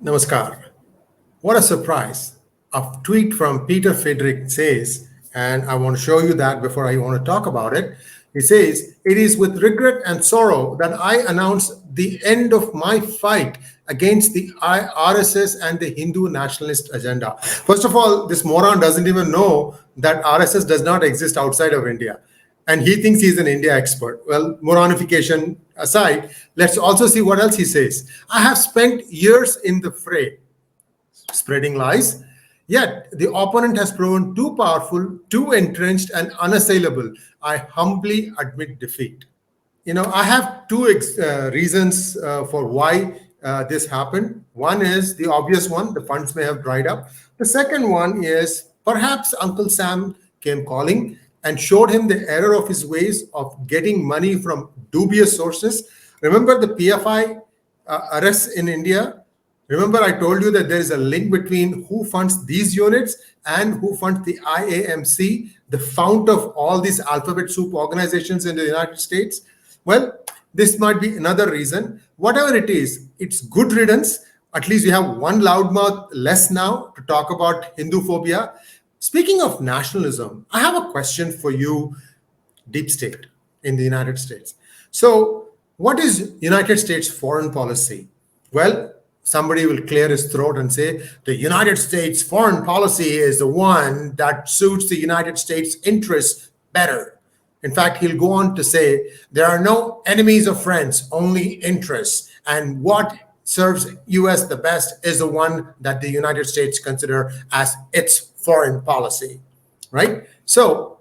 Namaskar. What a surprise. A tweet from Pieter Friedrich says, and I want to show you that before I want to talk about it. He says, "It is with regret and sorrow that I announce the end of my fight against the RSS and the Hindu nationalist agenda." First of all, this moron doesn't even know that RSS does not exist outside of India. And he thinks he's an India expert. Well, moronification aside, let's also see what else he says. "I have spent years in the fray, spreading lies. Yet the opponent has proven too powerful, too entrenched, and unassailable. I humbly admit defeat." I have two reasons for why this happened. One is the obvious one: the funds may have dried up. The second one is perhaps Uncle Sam came calling and showed him the error of his ways of getting money from dubious sources. Remember the PFI arrests in India? Remember, I told you that there is a link between who funds these units and who funds the IAMC, the fount of all these alphabet soup organizations in the United States. Well, this might be another reason. Whatever it is, it's good riddance. At least we have one loudmouth less now to talk about Hindu phobia. Speaking of nationalism, I have a question for you, deep state in the United States. So what is United States foreign policy? Well, somebody will clear his throat and say, the United States foreign policy is the one that suits the United States interests better. In fact, he'll go on to say, there are no enemies or friends, only interests. And what serves US the best is the one that the United States consider as its foreign policy, right? So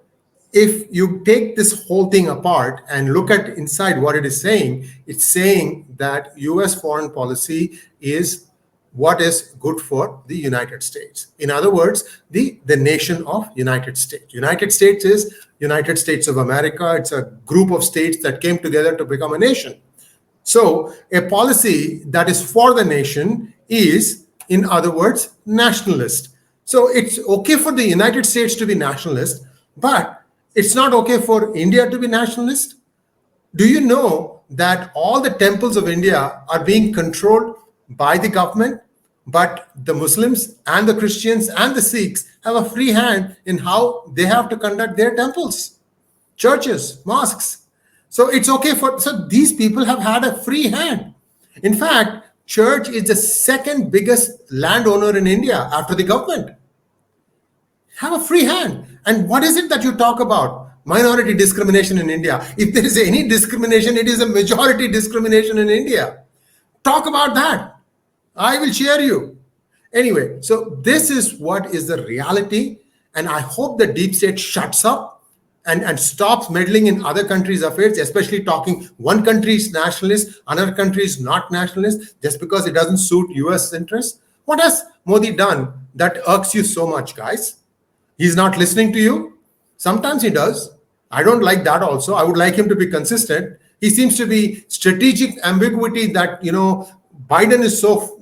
if you take this whole thing apart and look at inside what it is saying, it's saying that US foreign policy is what is good for the United States. In other words, the nation of United States. United States is United States of America. It's a group of states that came together to become a nation. So a policy that is for the nation is, in other words, nationalist. So it's okay for the United States to be nationalist, but it's not okay for India to be nationalist. Do you know that all the temples of India are being controlled by the government, but the Muslims and the Christians and the Sikhs have a free hand in how they have to conduct their temples, churches, mosques? So it's okay so these people have had a free hand. In fact, church is the second biggest landowner in India after the government. Have a free hand. And what is it that you talk about? Minority discrimination in India. If there is any discrimination, it is a majority discrimination in India. Talk about that. I will share you. Anyway, so this is what is the reality. And I hope the deep state shuts up and stops meddling in other countries' affairs, especially talking one country is nationalist, another country is not nationalist, just because it doesn't suit US interests. What has Modi done that irks you so much, guys? He's not listening to you. Sometimes he does. I don't like that also. I would like him to be consistent. He seems to be strategic ambiguity that, Biden is so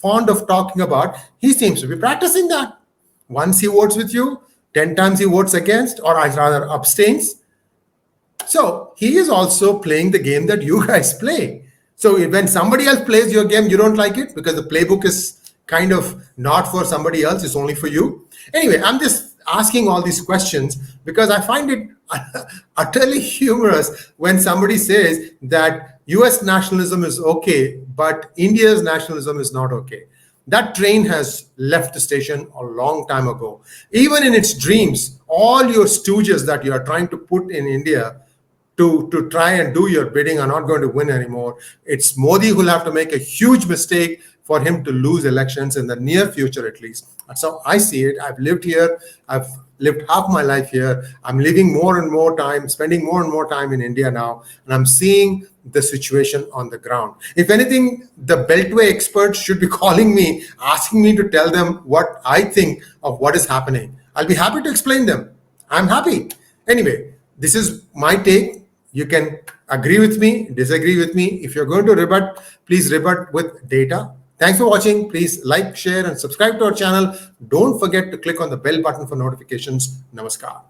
fond of talking about. He seems to be practicing that. Once he votes with you, 10 times he votes against, or rather abstains. So he is also playing the game that you guys play. So when somebody else plays your game, you don't like it because the playbook is kind of not for somebody else, it's only for you. Anyway, I'm just asking all these questions because I find it utterly humorous when somebody says that US nationalism is okay, but India's nationalism is not okay. That train has left the station a long time ago. Even in its dreams, all your stooges that you are trying to put in India to try and do your bidding are not going to win anymore. It's Modi who will have to make a huge mistake for him to lose elections in the near future, at least. That's how I see it. I've lived here. I've lived half my life here. I'm living more and more time, spending more and more time in India now, and I'm seeing the situation on the ground. If anything, the Beltway experts should be calling me, asking me to tell them what I think of what is happening. I'll be happy to explain them. I'm happy. Anyway, this is my take. You can agree with me, disagree with me. If you're going to rebut, please rebut with data. Thanks for watching. Please like, share, and subscribe to our channel. Don't forget to click on the bell button for notifications. Namaskar.